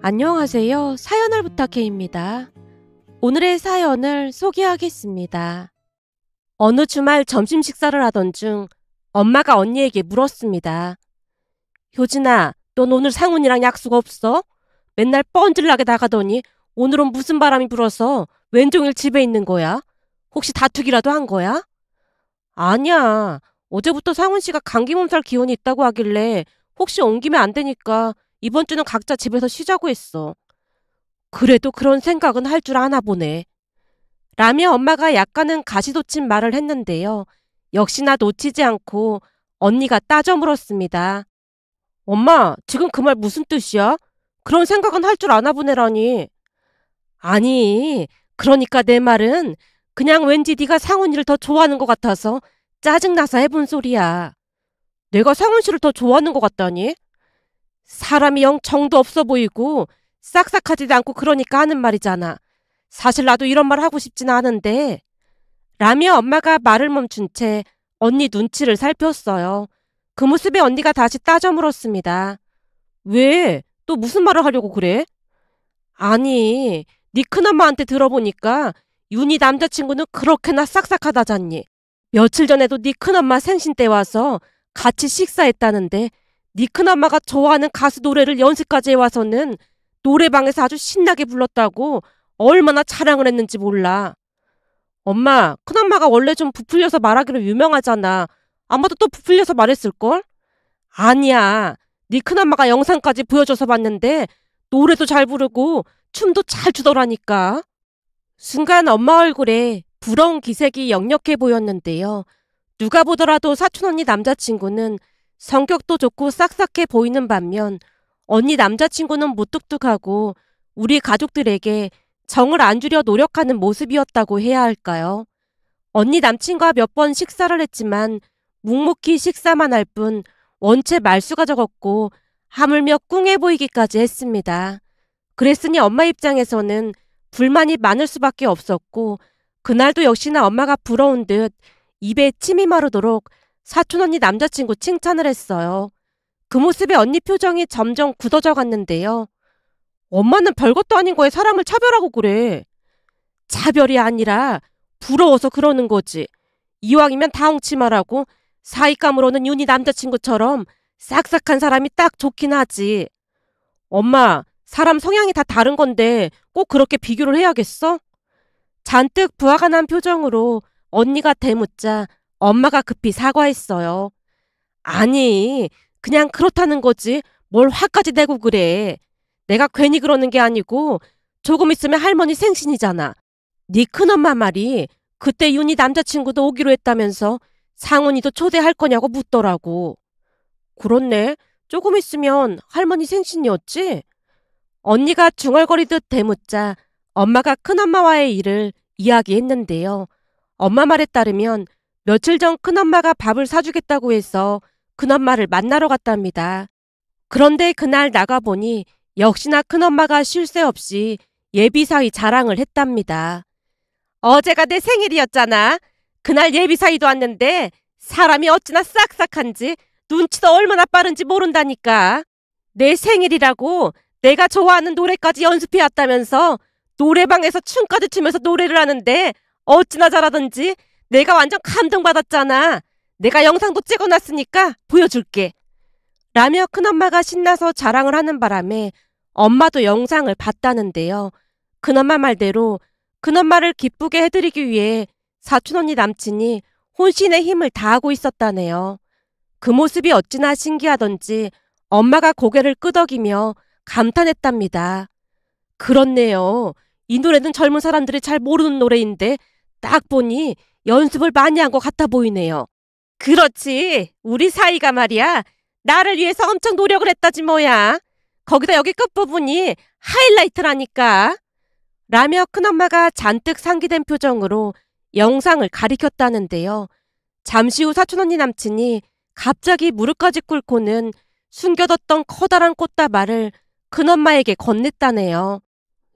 안녕하세요. 사연을 부탁해입니다. 오늘의 사연을 소개하겠습니다. 어느 주말 점심 식사를 하던 중 엄마가 언니에게 물었습니다. 효진아, 넌 오늘 상훈이랑 약속 없어? 맨날 뻔질나게 나가더니 오늘은 무슨 바람이 불어서 왼종일 집에 있는 거야? 혹시 다투기라도 한 거야? 아니야. 어제부터 상훈 씨가 감기 몸살 기운이 있다고 하길래 혹시 옮기면 안 되니까 이번 주는 각자 집에서 쉬자고 했어. 그래도 그런 생각은 할 줄 아나 보네. 라며 엄마가 약간은 가시돋친 말을 했는데요. 역시나 놓치지 않고 언니가 따져 물었습니다. 엄마, 지금 그 말 무슨 뜻이야? 그런 생각은 할 줄 아나 보네라니. 아니, 그러니까 내 말은 그냥 왠지 네가 상훈이를 더 좋아하는 것 같아서 짜증나서 해본 소리야. 내가 상훈 씨를 더 좋아하는 것 같다니? 사람이 영 정도 없어 보이고 싹싹하지도 않고 그러니까 하는 말이잖아. 사실 나도 이런 말 하고 싶진 않은데. 라며 엄마가 말을 멈춘 채 언니 눈치를 살폈어요. 그 모습에 언니가 다시 따져 물었습니다. 왜? 또 무슨 말을 하려고 그래? 아니, 네 큰엄마한테 들어보니까 윤희 남자친구는 그렇게나 싹싹하다잖니. 며칠 전에도 네 큰엄마 생신 때 와서 같이 식사했다는데 네 큰엄마가 좋아하는 가수 노래를 연습까지 해와서는 노래방에서 아주 신나게 불렀다고 얼마나 자랑을 했는지 몰라. 엄마, 큰엄마가 원래 좀 부풀려서 말하기로 유명하잖아. 아마도 또 부풀려서 말했을걸? 아니야. 네 큰엄마가 영상까지 보여줘서 봤는데 노래도 잘 부르고 춤도 잘 추더라니까. 순간 엄마 얼굴에 부러운 기색이 역력해 보였는데요. 누가 보더라도 사촌언니 남자친구는 성격도 좋고 싹싹해 보이는 반면 언니 남자친구는 무뚝뚝하고 우리 가족들에게 정을 안 주려 노력하는 모습이었다고 해야 할까요? 언니 남친과 몇 번 식사를 했지만 묵묵히 식사만 할 뿐 원체 말수가 적었고 하물며 꿍해 보이기까지 했습니다. 그랬으니 엄마 입장에서는 불만이 많을 수밖에 없었고 그날도 역시나 엄마가 부러운 듯 입에 침이 마르도록 사촌언니 남자친구 칭찬을 했어요. 그 모습에 언니 표정이 점점 굳어져 갔는데요. 엄마는 별것도 아닌 거에 사람을 차별하고 그래. 차별이 아니라 부러워서 그러는 거지. 이왕이면 다홍치마라고 사윗감으로는 윤희 남자친구처럼 싹싹한 사람이 딱 좋긴 하지. 엄마, 사람 성향이 다 다른 건데 꼭 그렇게 비교를 해야겠어? 잔뜩 부화가 난 표정으로 언니가 대묻자 엄마가 급히 사과했어요. 아니, 그냥 그렇다는 거지. 뭘 화까지 내고 그래. 내가 괜히 그러는 게 아니고 조금 있으면 할머니 생신이잖아. 네 큰엄마 말이 그때 윤희 남자친구도 오기로 했다면서 상훈이도 초대할 거냐고 묻더라고. 그렇네. 조금 있으면 할머니 생신이었지? 언니가 중얼거리듯 대묻자 엄마가 큰엄마와의 일을 이야기했는데요. 엄마 말에 따르면 며칠 전 큰엄마가 밥을 사주겠다고 해서 큰엄마를 만나러 갔답니다. 그런데 그날 나가보니 역시나 큰엄마가 쉴 새 없이 예비사위 자랑을 했답니다. 어제가 내 생일이었잖아. 그날 예비사위도 왔는데 사람이 어찌나 싹싹한지 눈치도 얼마나 빠른지 모른다니까. 내 생일이라고 내가 좋아하는 노래까지 연습해왔다면서 노래방에서 춤까지 추면서 노래를 하는데 어찌나 잘하던지 내가 완전 감동받았잖아. 내가 영상도 찍어놨으니까 보여줄게. 라며 큰엄마가 신나서 자랑을 하는 바람에 엄마도 영상을 봤다는데요. 큰엄마 말대로 큰엄마를 기쁘게 해드리기 위해 사촌언니 남친이 혼신의 힘을 다하고 있었다네요. 그 모습이 어찌나 신기하던지 엄마가 고개를 끄덕이며 감탄했답니다. 그렇네요. 이 노래는 젊은 사람들이 잘 모르는 노래인데 딱 보니 연습을 많이 한 것 같아 보이네요. 그렇지. 우리 사이가 말이야. 나를 위해서 엄청 노력을 했다지 뭐야. 거기다 여기 끝부분이 하이라이트라니까. 라며 큰엄마가 잔뜩 상기된 표정으로 영상을 가리켰다는데요. 잠시 후 사촌언니 남친이 갑자기 무릎까지 꿇고는 숨겨뒀던 커다란 꽃다발을 큰엄마에게 건넸다네요.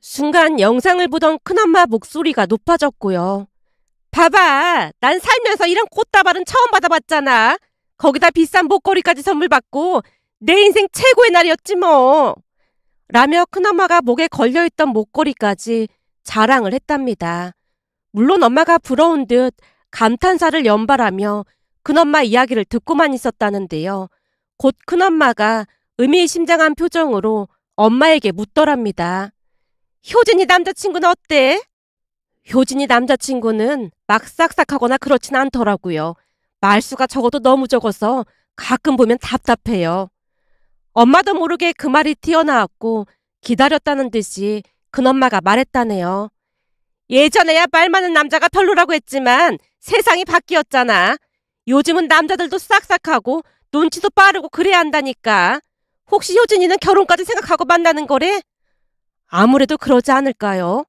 순간 영상을 보던 큰엄마 목소리가 높아졌고요. 봐봐, 난 살면서 이런 꽃다발은 처음 받아봤잖아. 거기다 비싼 목걸이까지 선물 받고 내 인생 최고의 날이었지 뭐. 라며 큰엄마가 목에 걸려있던 목걸이까지 자랑을 했답니다. 물론 엄마가 부러운 듯 감탄사를 연발하며 큰엄마 이야기를 듣고만 있었다는데요. 곧 큰엄마가 의미심장한 표정으로 엄마에게 묻더랍니다. 효진이 남자친구는 어때? 효진이 남자친구는 막 싹싹하거나 그렇진 않더라고요. 말수가 적어도 너무 적어서 가끔 보면 답답해요. 엄마도 모르게 그 말이 튀어나왔고 기다렸다는 듯이 큰엄마가 말했다네요. 예전에야 말 많은 남자가 별로라고 했지만 세상이 바뀌었잖아. 요즘은 남자들도 싹싹하고 눈치도 빠르고 그래야 한다니까. 혹시 효진이는 결혼까지 생각하고 만나는 거래? 아무래도 그러지 않을까요?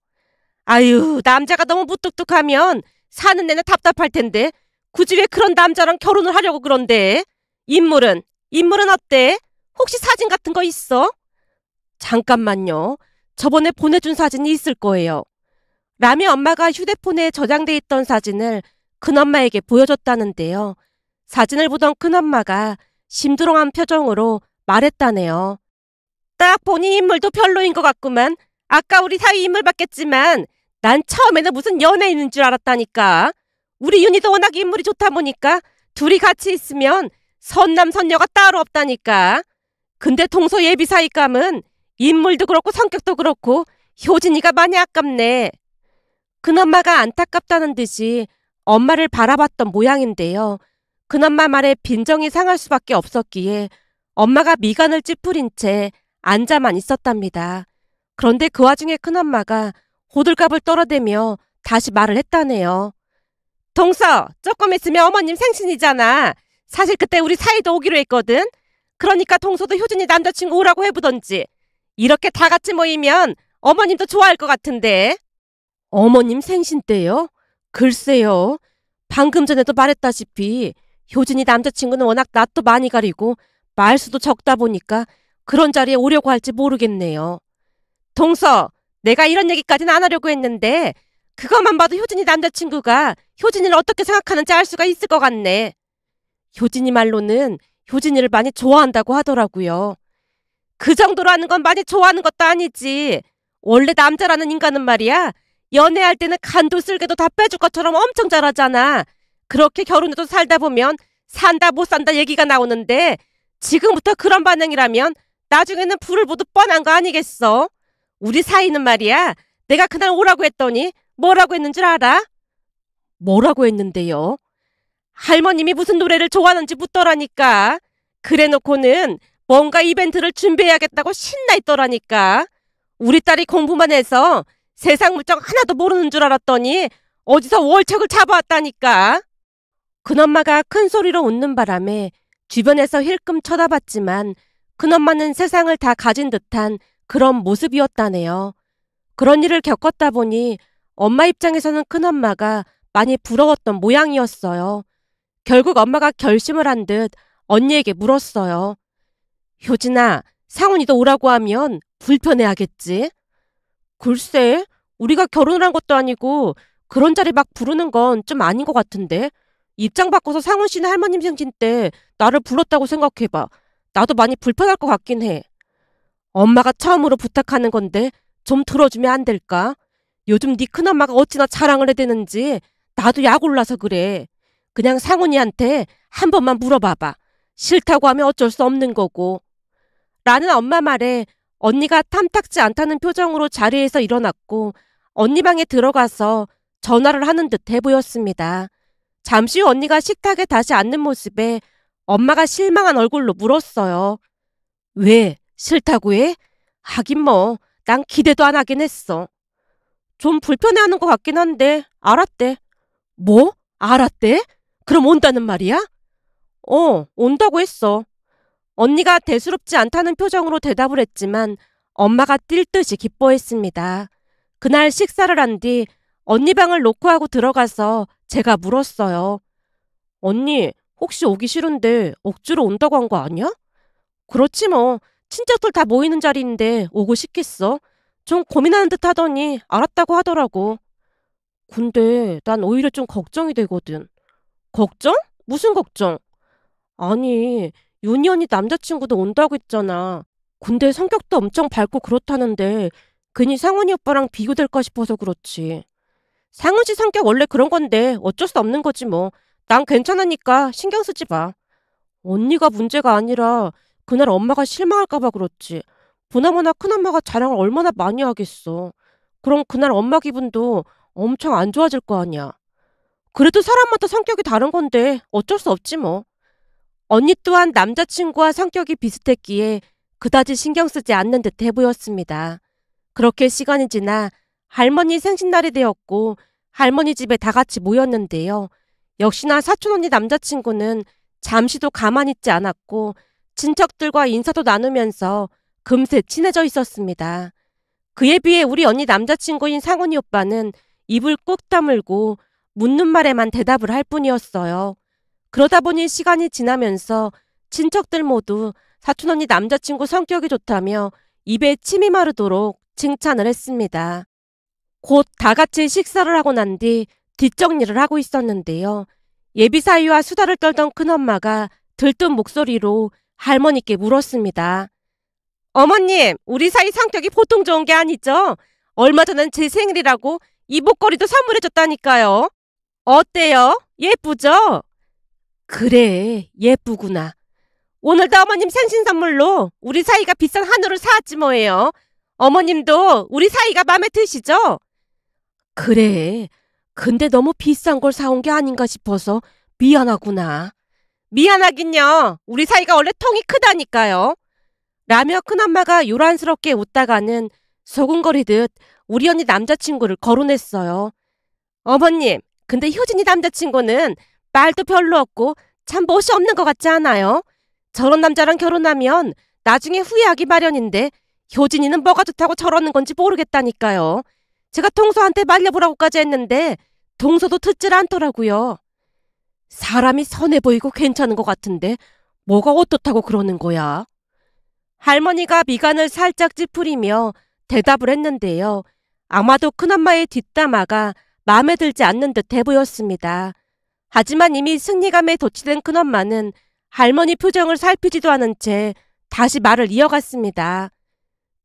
아유, 남자가 너무 무뚝뚝하면 사는 내내 답답할 텐데 굳이 왜 그런 남자랑 결혼을 하려고 그런데? 인물은 어때? 혹시 사진 같은 거 있어? 잠깐만요. 저번에 보내준 사진이 있을 거예요. 라며 엄마가 휴대폰에 저장돼 있던 사진을 큰엄마에게 보여줬다는데요. 사진을 보던 큰엄마가 심드렁한 표정으로 말했다네요. 딱 보니 인물도 별로인 것 같구만. 아까 우리 사위 인물 봤겠지만 난 처음에는 무슨 연예인인 줄 알았다니까. 우리 윤희도 워낙 인물이 좋다 보니까 둘이 같이 있으면 선남선녀가 따로 없다니까. 근데 동서 예비 사위감은 인물도 그렇고 성격도 그렇고 효진이가 많이 아깝네. 큰엄마가 안타깝다는 듯이 엄마를 바라봤던 모양인데요. 큰엄마 말에 빈정이 상할 수밖에 없었기에 엄마가 미간을 찌푸린 채 앉아만 있었답니다. 그런데 그 와중에 큰엄마가 호들갑을 떨어대며 다시 말을 했다네요. 동서, 조금 있으면 어머님 생신이잖아. 사실 그때 우리 사이도 오기로 했거든. 그러니까 동서도 효진이 남자친구 오라고 해보던지. 이렇게 다 같이 모이면 어머님도 좋아할 것 같은데. 어머님 생신 때요? 글쎄요. 방금 전에도 말했다시피 효진이 남자친구는 워낙 낯도 많이 가리고 말수도 적다 보니까 그런 자리에 오려고 할지 모르겠네요. 동서, 내가 이런 얘기까지는 안 하려고 했는데 그것만 봐도 효진이 남자친구가 효진이를 어떻게 생각하는지 알 수가 있을 것 같네. 효진이 말로는 효진이를 많이 좋아한다고 하더라고요. 그 정도로 하는 건 많이 좋아하는 것도 아니지. 원래 남자라는 인간은 말이야. 연애할 때는 간도 쓸개도 다 빼줄 것처럼 엄청 잘하잖아. 그렇게 결혼해도 살다 보면 산다 못 산다 얘기가 나오는데 지금부터 그런 반응이라면 나중에는 불을 보듯 뻔한 거 아니겠어? 우리 사이는 말이야. 내가 그날 오라고 했더니 뭐라고 했는 줄 알아? 뭐라고 했는데요? 할머님이 무슨 노래를 좋아하는지 묻더라니까. 그래놓고는 뭔가 이벤트를 준비해야겠다고 신나 있더라니까. 우리 딸이 공부만 해서 세상 물정 하나도 모르는 줄 알았더니 어디서 월척을 잡아왔다니까. 큰엄마가 큰 소리로 웃는 바람에 주변에서 힐끔 쳐다봤지만 큰엄마는 세상을 다 가진 듯한 그런 모습이었다네요. 그런 일을 겪었다 보니 엄마 입장에서는 큰엄마가 많이 부러웠던 모양이었어요. 결국 엄마가 결심을 한 듯 언니에게 물었어요. 효진아, 상훈이도 오라고 하면 불편해하겠지? 글쎄, 우리가 결혼을 한 것도 아니고 그런 자리 막 부르는 건 좀 아닌 것 같은데. 입장 바꿔서 상훈 씨는 할머님 생신 때 나를 불렀다고 생각해봐. 나도 많이 불편할 것 같긴 해. 엄마가 처음으로 부탁하는 건데 좀 들어주면 안 될까? 요즘 네 큰엄마가 어찌나 자랑을 해대는지 나도 약 올라서 그래. 그냥 상훈이한테 한 번만 물어봐봐. 싫다고 하면 어쩔 수 없는 거고. 라는 엄마 말에 언니가 탐탁지 않다는 표정으로 자리에서 일어났고 언니 방에 들어가서 전화를 하는 듯해 보였습니다. 잠시 후 언니가 식탁에 다시 앉는 모습에 엄마가 실망한 얼굴로 물었어요. 왜? 싫다고 해? 하긴 뭐 난 기대도 안 하긴 했어. 좀 불편해하는 것 같긴 한데 알았대. 뭐? 알았대? 그럼 온다는 말이야? 온다고 했어. 언니가 대수롭지 않다는 표정으로 대답을 했지만 엄마가 뛸 듯이 기뻐했습니다. 그날 식사를 한 뒤 언니 방을 노크하고 들어가서 제가 물었어요. 언니, 혹시 오기 싫은데 억지로 온다고 한 거 아니야? 그렇지 뭐. 친척들 다 모이는 자리인데 오고 싶겠어? 좀 고민하는 듯 하더니 알았다고 하더라고. 근데 난 오히려 좀 걱정이 되거든. 걱정? 무슨 걱정? 아니, 윤희 언니 남자친구도 온다고 했잖아. 근데 성격도 엄청 밝고 그렇다는데 괜히 상훈이 오빠랑 비교될까 싶어서 그렇지. 상훈 씨 성격 원래 그런 건데 어쩔 수 없는 거지 뭐. 난 괜찮으니까 신경 쓰지 마. 언니가 문제가 아니라 그날 엄마가 실망할까 봐 그렇지. 보나마나 큰엄마가 자랑을 얼마나 많이 하겠어. 그럼 그날 엄마 기분도 엄청 안 좋아질 거 아니야. 그래도 사람마다 성격이 다른 건데 어쩔 수 없지 뭐. 언니 또한 남자친구와 성격이 비슷했기에 그다지 신경 쓰지 않는 듯해 보였습니다. 그렇게 시간이 지나 할머니 생신날이 되었고 할머니 집에 다 같이 모였는데요. 역시나 사촌 언니 남자친구는 잠시도 가만히 있지 않았고 친척들과 인사도 나누면서 금세 친해져 있었습니다. 그에 비해 우리 언니 남자친구인 상훈이 오빠는 입을 꾹 다물고 묻는 말에만 대답을 할 뿐이었어요. 그러다 보니 시간이 지나면서 친척들 모두 사촌 언니 남자친구 성격이 좋다며 입에 침이 마르도록 칭찬을 했습니다. 곧 다 같이 식사를 하고 난 뒤 뒷정리를 하고 있었는데요. 예비 사위와 수다를 떨던 큰엄마가 들뜬 목소리로 할머니께 물었습니다. 어머님, 우리 사이 성격이 보통 좋은 게 아니죠? 얼마 전엔 제 생일이라고 이 목걸이도 선물해줬다니까요. 어때요? 예쁘죠? 그래, 예쁘구나. 오늘도 어머님 생신 선물로 우리 사이가 비싼 한우를 사왔지 뭐예요. 어머님도 우리 사이가 마음에 드시죠? 그래. 근데 너무 비싼 걸 사온 게 아닌가 싶어서 미안하구나. 미안하긴요. 우리 사이가 원래 통이 크다니까요. 라며 큰엄마가 요란스럽게 웃다가는 소곤거리듯 우리 언니 남자친구를 거론했어요. 어머님, 근데 효진이 남자친구는 말도 별로 없고 참 멋이 없는 것 같지 않아요? 저런 남자랑 결혼하면 나중에 후회하기 마련인데 효진이는 뭐가 좋다고 저러는 건지 모르겠다니까요. 제가 동서한테 말려보라고까지 했는데 동서도 듣질 않더라고요. 사람이 선해 보이고 괜찮은 것 같은데 뭐가 어떻다고 그러는 거야? 할머니가 미간을 살짝 찌푸리며 대답을 했는데요. 아마도 큰엄마의 뒷담화가 마음에 들지 않는 듯해 보였습니다. 하지만 이미 승리감에 도취된 큰엄마는 할머니 표정을 살피지도 않은 채 다시 말을 이어갔습니다.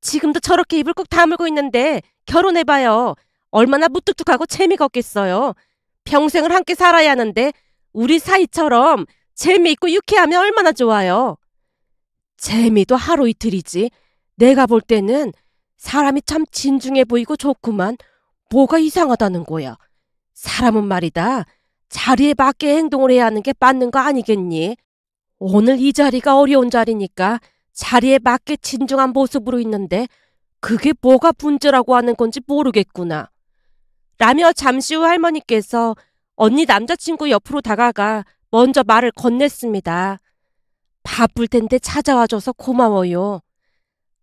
지금도 저렇게 입을 꼭 다물고 있는데 결혼해봐요. 얼마나 무뚝뚝하고 재미가 없겠어요. 평생을 함께 살아야 하는데 우리 사이처럼 재미있고 유쾌하면 얼마나 좋아요. 재미도 하루 이틀이지. 내가 볼 때는 사람이 참 진중해 보이고 좋구만. 뭐가 이상하다는 거야. 사람은 말이다. 자리에 맞게 행동을 해야 하는 게 맞는 거 아니겠니? 오늘 이 자리가 어려운 자리니까 자리에 맞게 진중한 모습으로 있는데 그게 뭐가 문제라고 하는 건지 모르겠구나. 라며 잠시 후 할머니께서 언니 남자친구 옆으로 다가가 먼저 말을 건넸습니다. 바쁠 텐데 찾아와줘서 고마워요.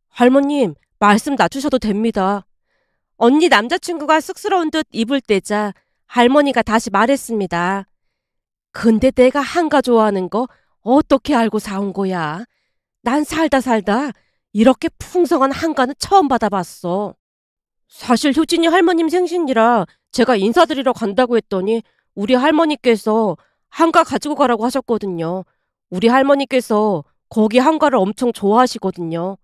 할머님, 말씀 낮추셔도 됩니다. 언니 남자친구가 쑥스러운 듯 입을 떼자 할머니가 다시 말했습니다. 근데 내가 한가 좋아하는 거 어떻게 알고 사온 거야? 난 살다 이렇게 풍성한 한가는 처음 받아봤어. 사실 효진이 할머님 생신이라 제가 인사드리러 간다고 했더니 우리 할머니께서 한가 가지고 가라고 하셨거든요. 우리 할머니께서 거기 한가를 엄청 좋아하시거든요.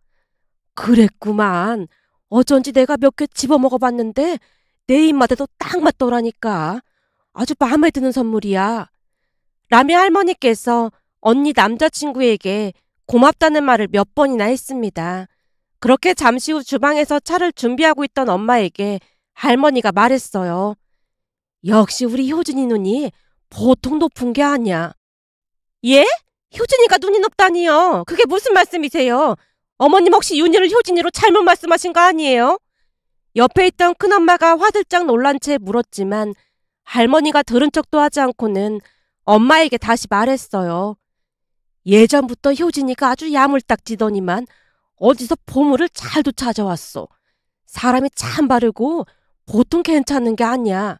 그랬구만. 어쩐지 내가 몇 개 집어먹어봤는데 내 입맛에도 딱 맞더라니까. 아주 마음에 드는 선물이야. 라며 할머니께서 언니 남자친구에게 고맙다는 말을 몇 번이나 했습니다. 그렇게 잠시 후 주방에서 차를 준비하고 있던 엄마에게 할머니가 말했어요. 역시 우리 효진이 눈이 보통 높은 게 아니야. 예? 효진이가 눈이 높다니요? 그게 무슨 말씀이세요? 어머님 혹시 윤희를 효진이로 잘못 말씀하신 거 아니에요? 옆에 있던 큰엄마가 화들짝 놀란 채 물었지만 할머니가 들은 척도 하지 않고는 엄마에게 다시 말했어요. 예전부터 효진이가 아주 야물딱지더니만 어디서 보물을 잘도 찾아왔어. 사람이 참 바르고 보통 괜찮은 게 아니야.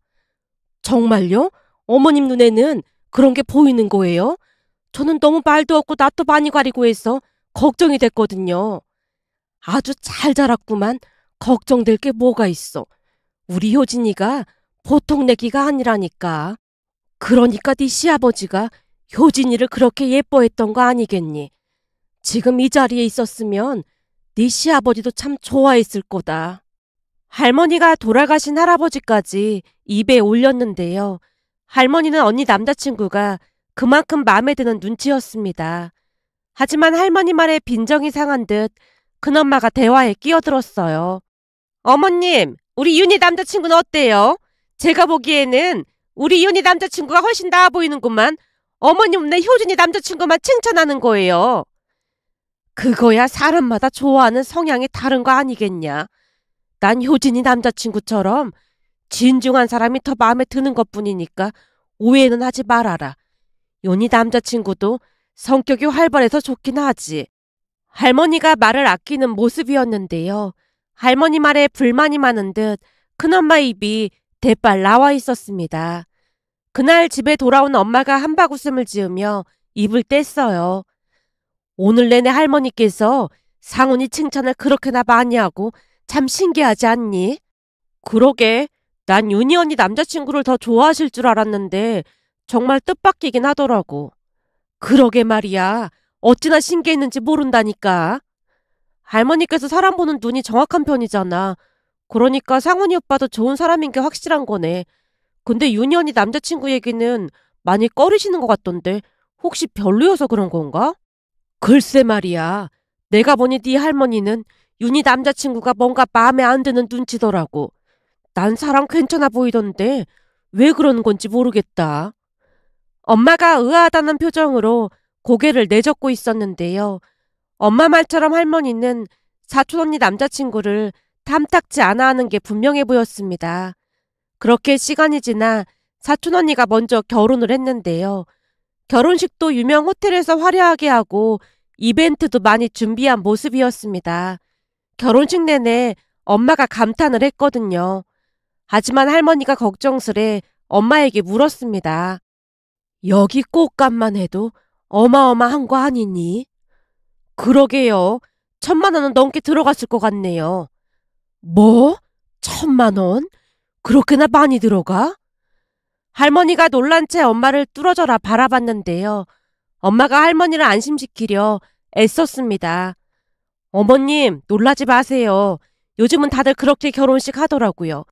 정말요? 어머님 눈에는 그런 게 보이는 거예요? 저는 너무 말도 없고 낯도 많이 가리고 해서 걱정이 됐거든요. 아주 잘 자랐구만. 걱정될 게 뭐가 있어. 우리 효진이가 보통 내기가 아니라니까. 그러니까 네 시아버지가 효진이를 그렇게 예뻐했던 거 아니겠니? 지금 이 자리에 있었으면 네 시아버지도 참 좋아했을 거다. 할머니가 돌아가신 할아버지까지 입에 올렸는데요. 할머니는 언니 남자친구가 그만큼 마음에 드는 눈치였습니다. 하지만 할머니 말에 빈정이 상한 듯 큰엄마가 대화에 끼어들었어요. 어머님, 우리 윤희 남자친구는 어때요? 제가 보기에는 우리 윤희 남자친구가 훨씬 나아 보이는구만. 어머님은 내 효준이 남자친구만 칭찬하는 거예요. 그거야 사람마다 좋아하는 성향이 다른 거 아니겠냐. 난 효진이 남자친구처럼 진중한 사람이 더 마음에 드는 것뿐이니까 오해는 하지 말아라. 윤희 남자친구도 성격이 활발해서 좋긴 하지. 할머니가 말을 아끼는 모습이었는데요. 할머니 말에 불만이 많은 듯 큰엄마 입이 대빨 나와 있었습니다. 그날 집에 돌아온 엄마가 한바구음을 지으며 입을 뗐어요. 오늘 내내 할머니께서 상훈이 칭찬을 그렇게나 많이 하고 참 신기하지 않니? 그러게, 난 윤희 언니 남자친구를 더 좋아하실 줄 알았는데 정말 뜻밖이긴 하더라고. 그러게 말이야. 어찌나 신기했는지 모른다니까. 할머니께서 사람 보는 눈이 정확한 편이잖아. 그러니까 상훈이 오빠도 좋은 사람인 게 확실한 거네. 근데 윤희 언니 남자친구 얘기는 많이 꺼리시는 것 같던데 혹시 별로여서 그런 건가? 글쎄 말이야. 내가 보니 네 할머니는 윤희 남자친구가 뭔가 마음에 안 드는 눈치더라고. 난 사람 괜찮아 보이던데 왜 그러는 건지 모르겠다. 엄마가 의아하다는 표정으로 고개를 내젓고 있었는데요. 엄마 말처럼 할머니는 사촌 언니 남자친구를 탐탁지 않아 하는 게 분명해 보였습니다. 그렇게 시간이 지나 사촌 언니가 먼저 결혼을 했는데요. 결혼식도 유명 호텔에서 화려하게 하고 이벤트도 많이 준비한 모습이었습니다. 결혼식 내내 엄마가 감탄을 했거든요. 하지만 할머니가 걱정스레 엄마에게 물었습니다. 여기 꽃값만 해도 어마어마한 거 아니니? 그러게요. 1,000만 원은 넘게 들어갔을 것 같네요. 뭐? 1,000만 원? 그렇게나 많이 들어가? 할머니가 놀란 채 엄마를 뚫어져라 바라봤는데요. 엄마가 할머니를 안심시키려 애썼습니다. 어머님, 놀라지 마세요. 요즘은 다들 그렇게 결혼식 하더라고요.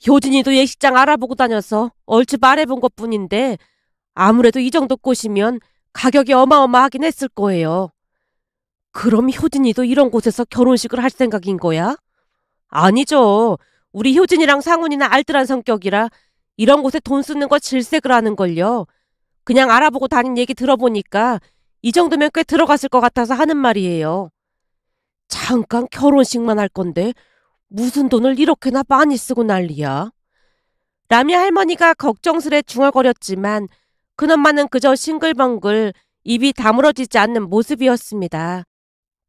효진이도 예식장 알아보고 다녀서 얼추 말해본 것뿐인데 아무래도 이 정도 꽃이면 가격이 어마어마하긴 했을 거예요. 그럼 효진이도 이런 곳에서 결혼식을 할 생각인 거야? 아니죠. 우리 효진이랑 상훈이는 알뜰한 성격이라 이런 곳에 돈 쓰는 거 질색을 하는걸요. 그냥 알아보고 다닌 얘기 들어보니까 이 정도면 꽤 들어갔을 것 같아서 하는 말이에요. 잠깐 결혼식만 할 건데 무슨 돈을 이렇게나 많이 쓰고 난리야. 라며 할머니가 걱정스레 중얼거렸지만 큰엄마는 그저 싱글벙글 입이 다물어지지 않는 모습이었습니다.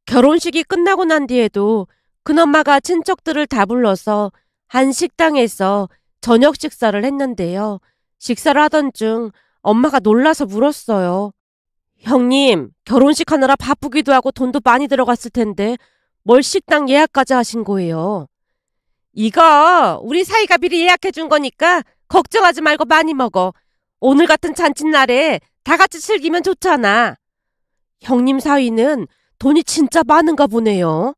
결혼식이 끝나고 난 뒤에도 큰엄마가 친척들을 다 불러서 한 식당에서 저녁 식사를 했는데요. 식사를 하던 중 엄마가 놀라서 물었어요. 형님, 결혼식 하느라 바쁘기도 하고 돈도 많이 들어갔을 텐데 뭘 식당 예약까지 하신 거예요? 이거 우리 사이가 미리 예약해 준 거니까 걱정하지 말고 많이 먹어. 오늘 같은 잔칫날에 다 같이 즐기면 좋잖아. 형님 사위는 돈이 진짜 많은가 보네요.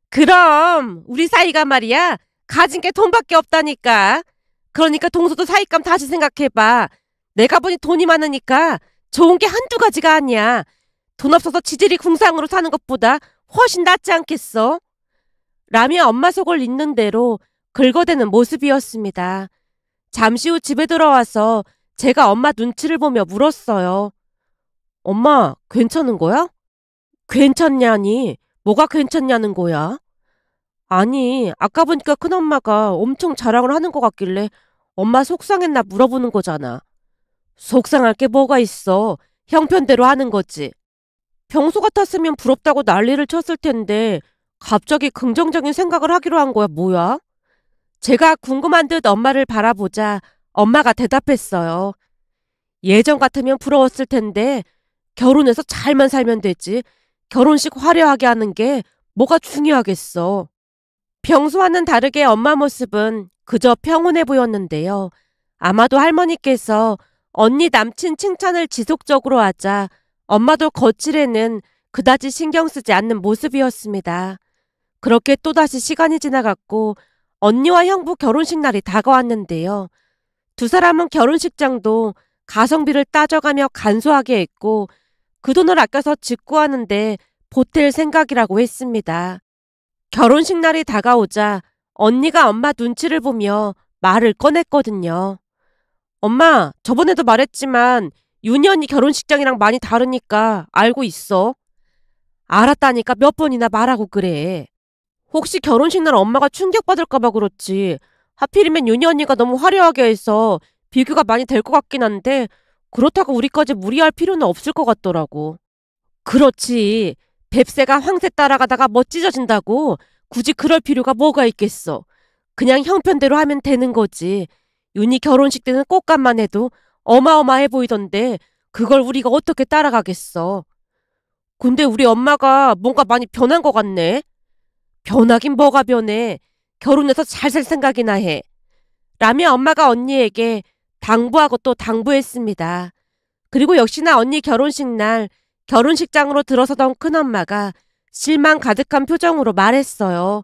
그럼 우리 사이가 말이야 가진 게 돈밖에 없다니까. 그러니까 동서도 사윗감 다시 생각해봐. 내가 보니 돈이 많으니까 좋은 게 한두 가지가 아니야. 돈 없어서 지질이 궁상으로 사는 것보다 훨씬 낫지 않겠어? 라며 엄마 속을 잇는 대로 긁어대는 모습이었습니다. 잠시 후 집에 들어와서 제가 엄마 눈치를 보며 물었어요. 엄마, 괜찮은 거야? 괜찮냐니? 뭐가 괜찮냐는 거야? 아니, 아까 보니까 큰엄마가 엄청 자랑을 하는 것 같길래 엄마 속상했나 물어보는 거잖아. 속상할 게 뭐가 있어. 형편대로 하는 거지. 평소 같았으면 부럽다고 난리를 쳤을 텐데 갑자기 긍정적인 생각을 하기로 한 거야, 뭐야? 제가 궁금한 듯 엄마를 바라보자 엄마가 대답했어요. 예전 같으면 부러웠을 텐데 결혼해서 잘만 살면 되지. 결혼식 화려하게 하는 게 뭐가 중요하겠어. 평소와는 다르게 엄마 모습은 그저 평온해 보였는데요. 아마도 할머니께서 언니 남친 칭찬을 지속적으로 하자 엄마도 거칠에는 그다지 신경 쓰지 않는 모습이었습니다. 그렇게 또다시 시간이 지나갔고 언니와 형부 결혼식 날이 다가왔는데요. 두 사람은 결혼식장도 가성비를 따져가며 간소하게 했고 그 돈을 아껴서 직구하는데 보탤 생각이라고 했습니다. 결혼식 날이 다가오자 언니가 엄마 눈치를 보며 말을 꺼냈거든요. 엄마, 저번에도 말했지만 윤희 언니 결혼식장이랑 많이 다르니까 알고 있어. 알았다니까 몇 번이나 말하고 그래. 혹시 결혼식 날 엄마가 충격받을까봐 그렇지. 하필이면 윤희 언니가 너무 화려하게 해서 비교가 많이 될 것 같긴 한데 그렇다고 우리까지 무리할 필요는 없을 것 같더라고. 그렇지. 뱁새가 황새 따라가다가 멋지어진다고 굳이 그럴 필요가 뭐가 있겠어. 그냥 형편대로 하면 되는 거지. 윤희 결혼식 때는 꽃감만 해도 어마어마해 보이던데 그걸 우리가 어떻게 따라가겠어. 근데 우리 엄마가 뭔가 많이 변한 것 같네. 변하긴 뭐가 변해. 결혼해서 잘 살 생각이나 해. 라며 엄마가 언니에게 당부하고 또 당부했습니다. 그리고 역시나 언니 결혼식 날 결혼식장으로 들어서던 큰엄마가 실망 가득한 표정으로 말했어요.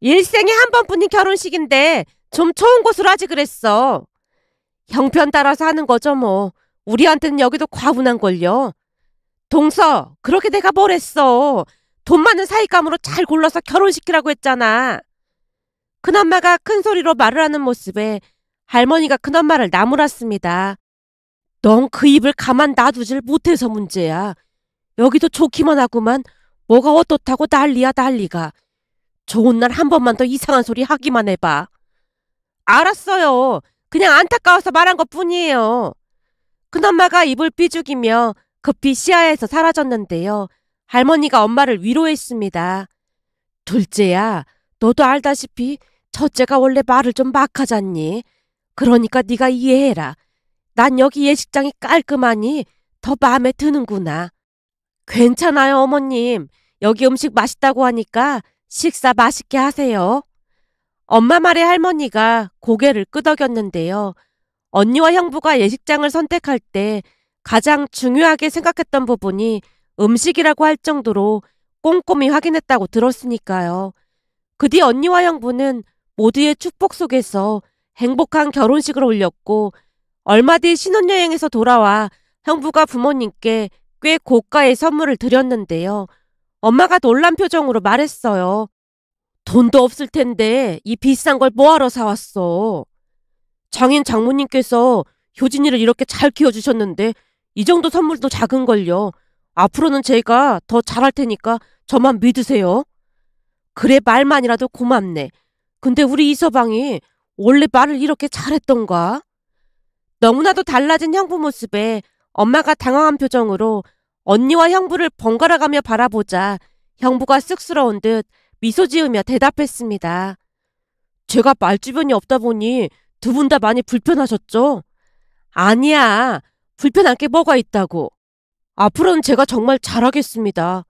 일생에 한 번뿐인 결혼식인데 좀 좋은 곳으로 하지 그랬어. 형편 따라서 하는 거죠 뭐. 우리한테는 여기도 과분한걸요. 동서, 그렇게 내가 뭘 했어. 돈 많은 사이감으로 잘 골라서 결혼시키라고 했잖아. 큰엄마가 큰 소리로 말을 하는 모습에 할머니가 큰엄마를 나무랐습니다. 넌 그 입을 가만 놔두질 못해서 문제야. 여기도 좋기만 하구만. 뭐가 어떻다고 난리야 난리가. 좋은 날 한 번만 더 이상한 소리 하기만 해봐. 알았어요. 그냥 안타까워서 말한 것뿐이에요. 큰엄마가 입을 삐죽이며 급히 시야에서 사라졌는데요. 할머니가 엄마를 위로했습니다. 둘째야, 너도 알다시피 첫째가 원래 말을 좀 막하잖니. 그러니까 네가 이해해라. 난 여기 예식장이 깔끔하니 더 마음에 드는구나. 괜찮아요, 어머님. 여기 음식 맛있다고 하니까 식사 맛있게 하세요. 엄마 말에 할머니가 고개를 끄덕였는데요. 언니와 형부가 예식장을 선택할 때 가장 중요하게 생각했던 부분이 음식이라고 할 정도로 꼼꼼히 확인했다고 들었으니까요. 그 뒤 언니와 형부는 모두의 축복 속에서 행복한 결혼식을 올렸고 얼마 뒤 신혼여행에서 돌아와 형부가 부모님께 꽤 고가의 선물을 드렸는데요. 엄마가 놀란 표정으로 말했어요. 돈도 없을 텐데 이 비싼 걸 뭐하러 사왔어. 장인 장모님께서 효진이를 이렇게 잘 키워주셨는데 이 정도 선물도 작은걸요. 앞으로는 제가 더 잘할 테니까 저만 믿으세요. 그래 말만이라도 고맙네. 근데 우리 이서방이 원래 말을 이렇게 잘했던가? 너무나도 달라진 형부 모습에 엄마가 당황한 표정으로 언니와 형부를 번갈아가며 바라보자 형부가 쑥스러운 듯 미소 지으며 대답했습니다. 제가 말주변이 없다 보니 두 분 다 많이 불편하셨죠? 아니야. 불편한 게 뭐가 있다고. 앞으로는 제가 정말 잘하겠습니다.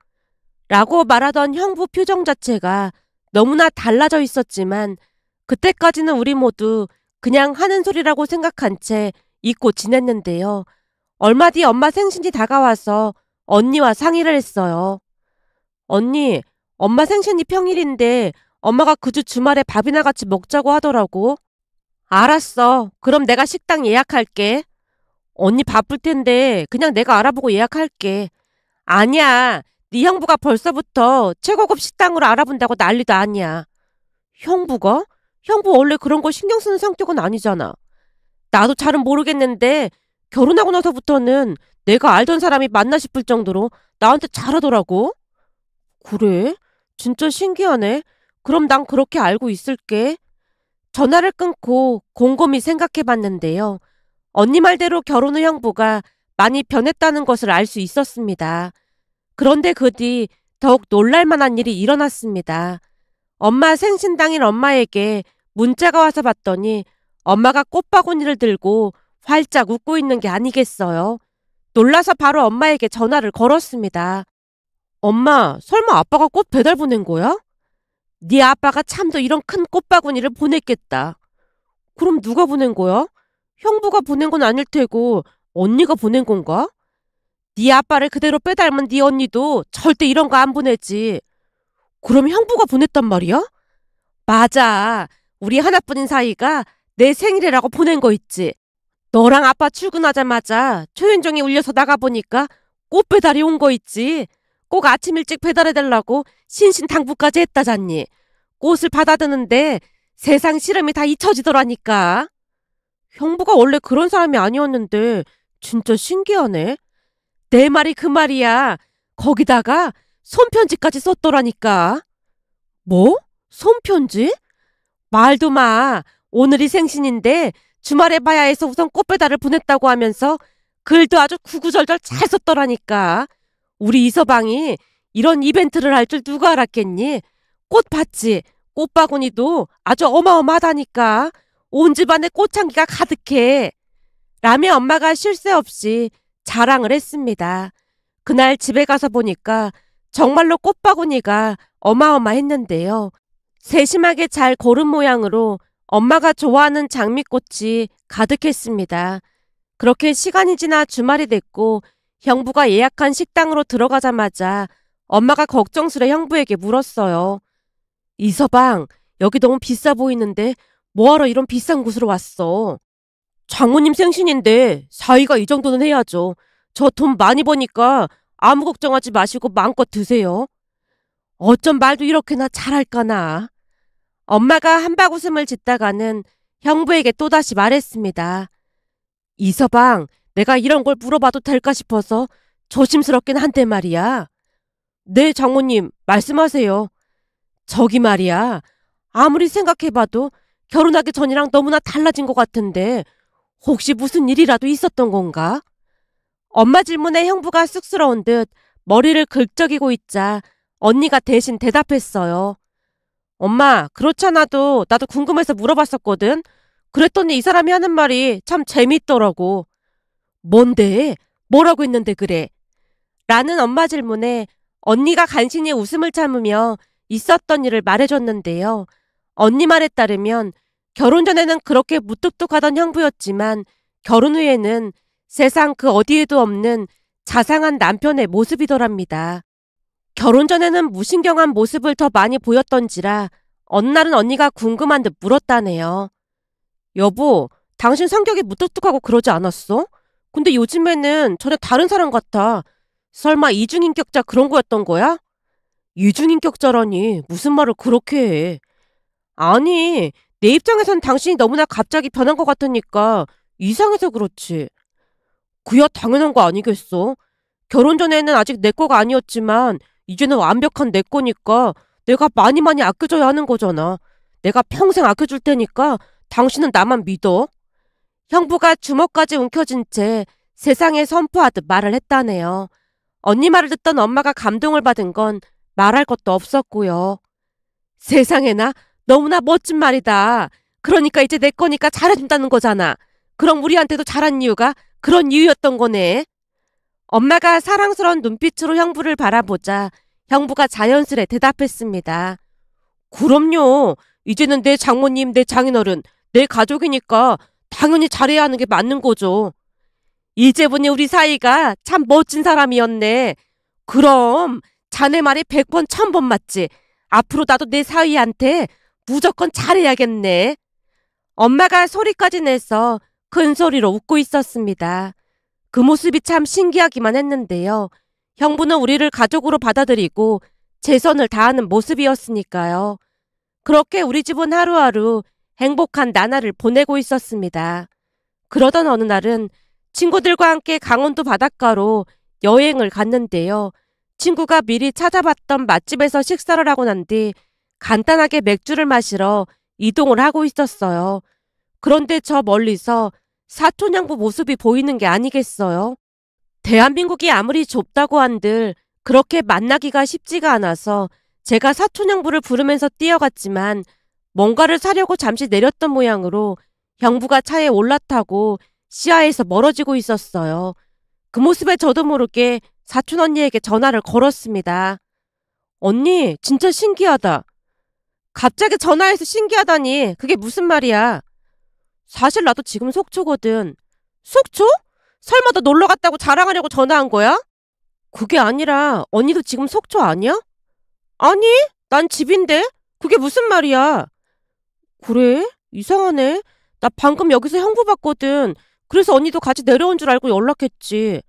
라고 말하던 형부 표정 자체가 너무나 달라져 있었지만 그때까지는 우리 모두 그냥 하는 소리라고 생각한 채 잊고 지냈는데요. 얼마 뒤 엄마 생신이 다가와서 언니와 상의를 했어요. 언니, 엄마 생신이 평일인데 엄마가 그 주 주말에 밥이나 같이 먹자고 하더라고. 알았어. 그럼 내가 식당 예약할게. 언니 바쁠 텐데 그냥 내가 알아보고 예약할게. 아니야. 네 형부가 벌써부터 최고급 식당으로 알아본다고 난리도 아니야. 형부가? 형부 원래 그런 거 신경 쓰는 성격은 아니잖아. 나도 잘은 모르겠는데 결혼하고 나서부터는 내가 알던 사람이 맞나 싶을 정도로 나한테 잘하더라고. 그래? 진짜 신기하네. 그럼 난 그렇게 알고 있을게. 전화를 끊고 곰곰이 생각해봤는데요. 언니 말대로 결혼 후 형부가 많이 변했다는 것을 알 수 있었습니다. 그런데 그 뒤 더욱 놀랄만한 일이 일어났습니다. 엄마 생신 당일 엄마에게 문자가 와서 봤더니 엄마가 꽃바구니를 들고 활짝 웃고 있는 게 아니겠어요. 놀라서 바로 엄마에게 전화를 걸었습니다. 엄마, 설마 아빠가 꽃 배달 보낸 거야? 네 아빠가 참도 이런 큰 꽃바구니를 보냈겠다. 그럼 누가 보낸 거야? 형부가 보낸 건 아닐 테고 언니가 보낸 건가? 네 아빠를 그대로 빼닮은 네 언니도 절대 이런 거 안 보내지. 그럼 형부가 보냈단 말이야? 맞아. 우리 하나뿐인 사이가 내 생일이라고 보낸 거 있지. 너랑 아빠 출근하자마자 초인종이 울려서 나가보니까 꽃 배달이 온 거 있지. 꼭 아침 일찍 배달해달라고 신신당부까지 했다잖니. 꽃을 받아드는데 세상 시름이 다 잊혀지더라니까. 형부가 원래 그런 사람이 아니었는데 진짜 신기하네. 내 말이 그 말이야. 거기다가 손편지까지 썼더라니까. 뭐? 손편지? 말도 마. 오늘이 생신인데 주말에 봐야 해서 우선 꽃배달을 보냈다고 하면서 글도 아주 구구절절 잘 썼더라니까. 우리 이서방이 이런 이벤트를 할 줄 누가 알았겠니? 꽃 봤지? 꽃바구니도 아주 어마어마하다니까. 온 집안에 꽃향기가 가득해. 라며 엄마가 쉴 새 없이 자랑을 했습니다. 그날 집에 가서 보니까 정말로 꽃바구니가 어마어마했는데요. 세심하게 잘 고른 모양으로 엄마가 좋아하는 장미꽃이 가득했습니다. 그렇게 시간이 지나 주말이 됐고 형부가 예약한 식당으로 들어가자마자 엄마가 걱정스레 형부에게 물었어요. 이서방, 여기 너무 비싸 보이는데 뭐하러 이런 비싼 곳으로 왔어? 장모님 생신인데 사위가 이 정도는 해야죠. 저 돈 많이 버니까 아무 걱정하지 마시고 마음껏 드세요. 어쩜 말도 이렇게나 잘할까나. 엄마가 한박웃음을 짓다가는 형부에게 또다시 말했습니다. 이서방, 내가 이런 걸 물어봐도 될까 싶어서 조심스럽긴 한데 말이야. 네, 장모님, 말씀하세요. 저기 말이야. 아무리 생각해봐도 결혼하기 전이랑 너무나 달라진 것 같은데 혹시 무슨 일이라도 있었던 건가? 엄마 질문에 형부가 쑥스러운 듯 머리를 긁적이고 있자 언니가 대신 대답했어요. 엄마, 그렇잖아도 나도 궁금해서 물어봤었거든. 그랬더니 이 사람이 하는 말이 참 재미있더라고. 뭔데? 뭐라고 했는데 그래? 라는 엄마 질문에 언니가 간신히 웃음을 참으며 있었던 일을 말해줬는데요. 언니 말에 따르면 결혼 전에는 그렇게 무뚝뚝하던 형부였지만 결혼 후에는 세상 그 어디에도 없는 자상한 남편의 모습이더랍니다. 결혼 전에는 무신경한 모습을 더 많이 보였던지라 어느 날은 언니가 궁금한 듯 물었다네요. 여보, 당신 성격이 무뚝뚝하고 그러지 않았어? 근데 요즘에는 전혀 다른 사람 같아. 설마 이중인격자 그런 거였던 거야? 이중인격자라니 무슨 말을 그렇게 해. 아니, 내 입장에선 당신이 너무나 갑자기 변한 것 같으니까 이상해서 그렇지. 그야 당연한 거 아니겠어? 결혼 전에는 아직 내 거가 아니었지만 이제는 완벽한 내 거니까 내가 많이 많이 아껴줘야 하는 거잖아. 내가 평생 아껴줄 테니까 당신은 나만 믿어. 형부가 주먹까지 움켜쥔 채 세상에 선포하듯 말을 했다네요. 언니 말을 듣던 엄마가 감동을 받은 건 말할 것도 없었고요. 세상에나 너무나 멋진 말이다. 그러니까 이제 내 거니까 잘해준다는 거잖아. 그럼 우리한테도 잘한 이유가 그런 이유였던 거네. 엄마가 사랑스러운 눈빛으로 형부를 바라보자 형부가 자연스레 대답했습니다. 그럼요. 이제는 내 장모님, 내 장인어른, 내 가족이니까 당연히 잘해야 하는 게 맞는 거죠. 이제 보니 우리 사이가 참 멋진 사람이었네. 그럼 자네 말이 100번 1000번 맞지. 앞으로 나도 내 사위한테 무조건 잘해야겠네. 엄마가 소리까지 내서 큰 소리로 웃고 있었습니다. 그 모습이 참 신기하기만 했는데요. 형부는 우리를 가족으로 받아들이고 최선을 다하는 모습이었으니까요. 그렇게 우리 집은 하루하루 행복한 나날을 보내고 있었습니다. 그러던 어느 날은 친구들과 함께 강원도 바닷가로 여행을 갔는데요. 친구가 미리 찾아봤던 맛집에서 식사를 하고 난 뒤 간단하게 맥주를 마시러 이동을 하고 있었어요. 그런데 저 멀리서 사촌형부 모습이 보이는 게 아니겠어요? 대한민국이 아무리 좁다고 한들 그렇게 만나기가 쉽지가 않아서 제가 사촌형부를 부르면서 뛰어갔지만 뭔가를 사려고 잠시 내렸던 모양으로 형부가 차에 올라타고 시야에서 멀어지고 있었어요. 그 모습에 저도 모르게 사촌 언니에게 전화를 걸었습니다. 언니, 진짜 신기하다. 갑자기 전화해서 신기하다니 그게 무슨 말이야? 사실 나도 지금 속초거든. 속초? 설마 너 놀러 갔다고 자랑하려고 전화한 거야? 그게 아니라 언니도 지금 속초 아니야? 아니, 난 집인데? 그게 무슨 말이야? 그래? 이상하네. 나 방금 여기서 형부 봤거든. 그래서 언니도 같이 내려온 줄 알고 연락했지.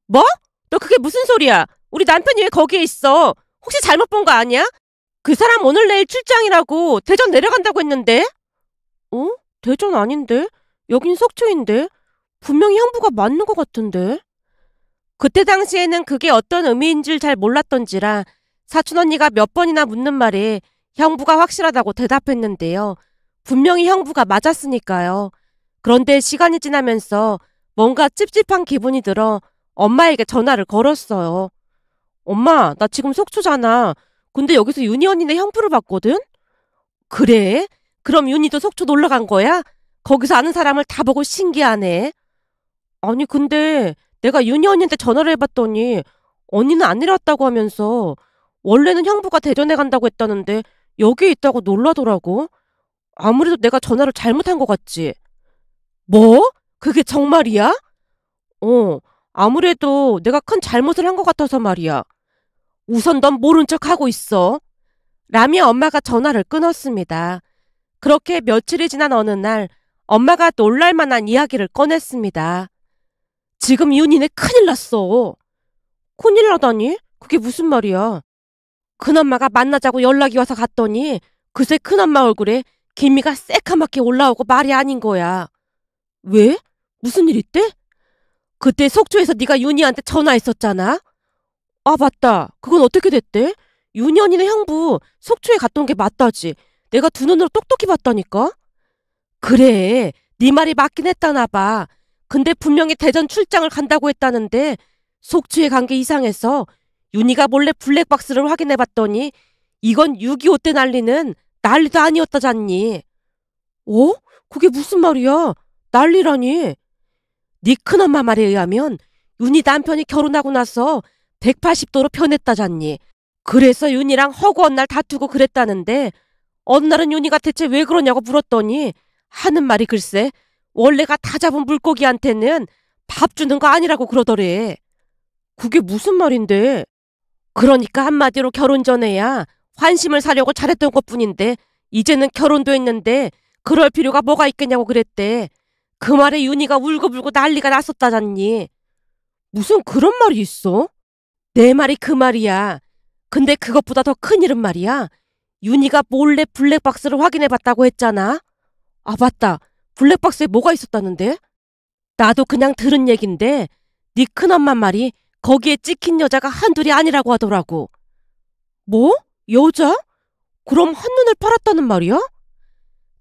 뭐? 너 그게 무슨 소리야? 우리 남편이 왜 거기에 있어? 혹시 잘못 본 거 아니야? 그 사람 오늘 내일 출장이라고 대전 내려간다고 했는데? 어? 대전 아닌데? 여긴 속초인데? 분명히 형부가 맞는 것 같은데? 그때 당시에는 그게 어떤 의미인 줄 잘 몰랐던지라 사촌 언니가 몇 번이나 묻는 말에 형부가 확실하다고 대답했는데요. 분명히 형부가 맞았으니까요. 그런데 시간이 지나면서 뭔가 찝찝한 기분이 들어 엄마에게 전화를 걸었어요. 엄마, 나 지금 속초잖아. 근데 여기서 윤희 언니네 형부를 봤거든? 그래? 그럼 윤희도 속초 놀러 간 거야? 거기서 아는 사람을 다 보고 신기하네. 아니, 근데 내가 윤희 언니한테 전화를 해봤더니 언니는 안 내려왔다고 하면서 원래는 형부가 대전에 간다고 했다는데 여기에 있다고 놀라더라고. 아무래도 내가 전화를 잘못한 것 같지. 뭐? 그게 정말이야? 어, 아무래도 내가 큰 잘못을 한 것 같아서 말이야. 우선 넌 모른 척 하고 있어. 라며 엄마가 전화를 끊었습니다. 그렇게 며칠이 지난 어느 날 엄마가 놀랄 만한 이야기를 꺼냈습니다. 지금 윤희네 큰일 났어. 큰일 나다니? 그게 무슨 말이야? 큰엄마가 만나자고 연락이 와서 갔더니 그새 큰엄마 얼굴에 기미가 새카맣게 올라오고 말이 아닌 거야. 왜? 무슨 일 있대? 그때 속초에서 네가 윤희한테 전화했었잖아. 아, 맞다. 그건 어떻게 됐대? 윤희 언니네 형부 속초에 갔던 게 맞다지. 내가 두 눈으로 똑똑히 봤다니까. 그래, 네 말이 맞긴 했다나 봐. 근데 분명히 대전 출장을 간다고 했다는데 속초에 간 게 이상해서 윤희가 몰래 블랙박스를 확인해봤더니 이건 6.25 때 난리는 난리도 아니었다잖니. 어? 그게 무슨 말이야? 난리라니. 네 큰엄마 말에 의하면 윤희 남편이 결혼하고 나서 180도로 변했다잖니. 그래서 윤희랑 허구한 날 다투고 그랬다는데 어느 날은 윤희가 대체 왜 그러냐고 물었더니 하는 말이 글쎄 원래가 다 잡은 물고기한테는 밥 주는 거 아니라고 그러더래. 그게 무슨 말인데? 그러니까 한마디로 결혼 전에야 환심을 사려고 잘했던 것뿐인데 이제는 결혼도 했는데 그럴 필요가 뭐가 있겠냐고 그랬대. 그 말에 윤희가 울고불고 난리가 났었다잖니. 무슨 그런 말이 있어? 내 말이 그 말이야. 근데 그것보다 더 큰일은 말이야. 윤희가 몰래 블랙박스를 확인해봤다고 했잖아. 아, 맞다. 블랙박스에 뭐가 있었다는데? 나도 그냥 들은 얘긴데 네 큰엄마 말이 거기에 찍힌 여자가 한둘이 아니라고 하더라고. 뭐? 여자? 그럼 한눈을 팔았다는 말이야?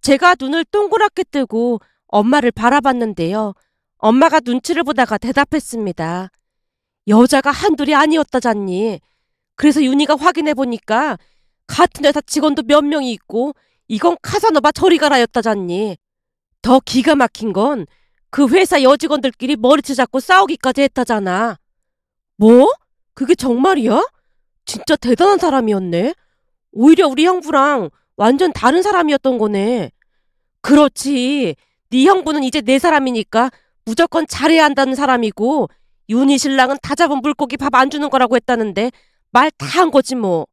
제가 눈을 동그랗게 뜨고 엄마를 바라봤는데요. 엄마가 눈치를 보다가 대답했습니다. 여자가 한둘이 아니었다잖니. 그래서 윤희가 확인해보니까 같은 회사 직원도 몇 명이 있고 이건 카사노바 저리가라였다잖니. 더 기가 막힌 건 그 회사 여직원들끼리 머리채 잡고 싸우기까지 했다잖아. 뭐? 그게 정말이야? 진짜 대단한 사람이었네. 오히려 우리 형부랑 완전 다른 사람이었던 거네. 그렇지. 네 형부는 이제 내 사람이니까 무조건 잘해야 한다는 사람이고 윤희 신랑은 다 잡은 물고기 밥 안 주는 거라고 했다는데 말 다 한 거지 뭐.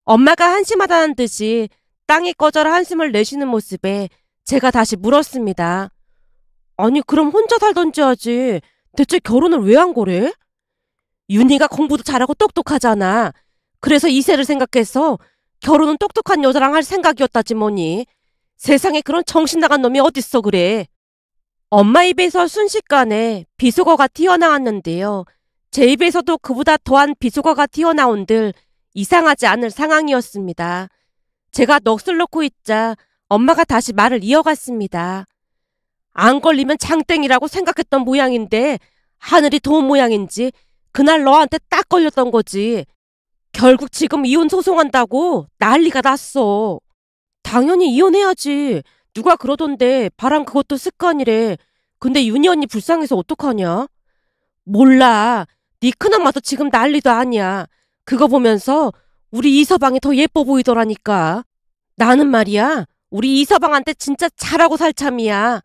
엄마가 한심하다는 듯이 땅에 꺼져라 한숨을 내쉬는 모습에 제가 다시 물었습니다. 아니 그럼 혼자 살던지 하지. 대체 결혼을 왜 한 거래? 윤희가 공부도 잘하고 똑똑하잖아. 그래서 이세를 생각해서 결혼은 똑똑한 여자랑 할 생각이었다지 뭐니. 세상에 그런 정신 나간 놈이 어딨어 그래. 엄마 입에서 순식간에 비속어가 튀어나왔는데요. 제 입에서도 그보다 더한 비속어가 튀어나온들 이상하지 않을 상황이었습니다. 제가 넋을 놓고 있자 엄마가 다시 말을 이어갔습니다. 안 걸리면 장땡이라고 생각했던 모양인데 하늘이 도운 모양인지 그날 너한테 딱 걸렸던 거지. 결국 지금 이혼 소송한다고 난리가 났어. 당연히 이혼해야지. 누가 그러던데 바람 그것도 습관이래. 근데 윤희 언니 불쌍해서 어떡하냐? 몰라. 네 큰엄마도 지금 난리도 아니야. 그거 보면서 우리 이서방이 더 예뻐 보이더라니까. 나는 말이야. 우리 이서방한테 진짜 잘하고 살 참이야.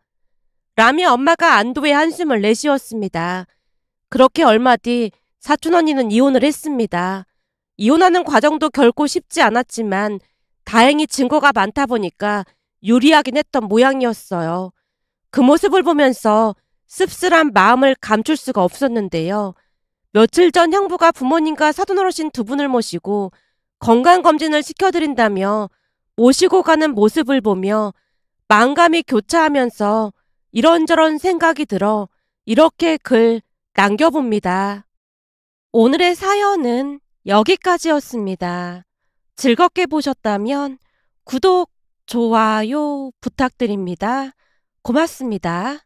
라며 엄마가 안도의 한숨을 내쉬었습니다. 그렇게 얼마 뒤 사촌 언니는 이혼을 했습니다. 이혼하는 과정도 결코 쉽지 않았지만 다행히 증거가 많다 보니까 유리하긴 했던 모양이었어요. 그 모습을 보면서 씁쓸한 마음을 감출 수가 없었는데요. 며칠 전 형부가 부모님과 사돈어르신 두 분을 모시고 건강검진을 시켜드린다며 모시고 가는 모습을 보며 만감이 교차하면서 이런저런 생각이 들어 이렇게 글 남겨봅니다. 오늘의 사연은 여기까지였습니다. 즐겁게 보셨다면 구독, 좋아요 부탁드립니다. 고맙습니다.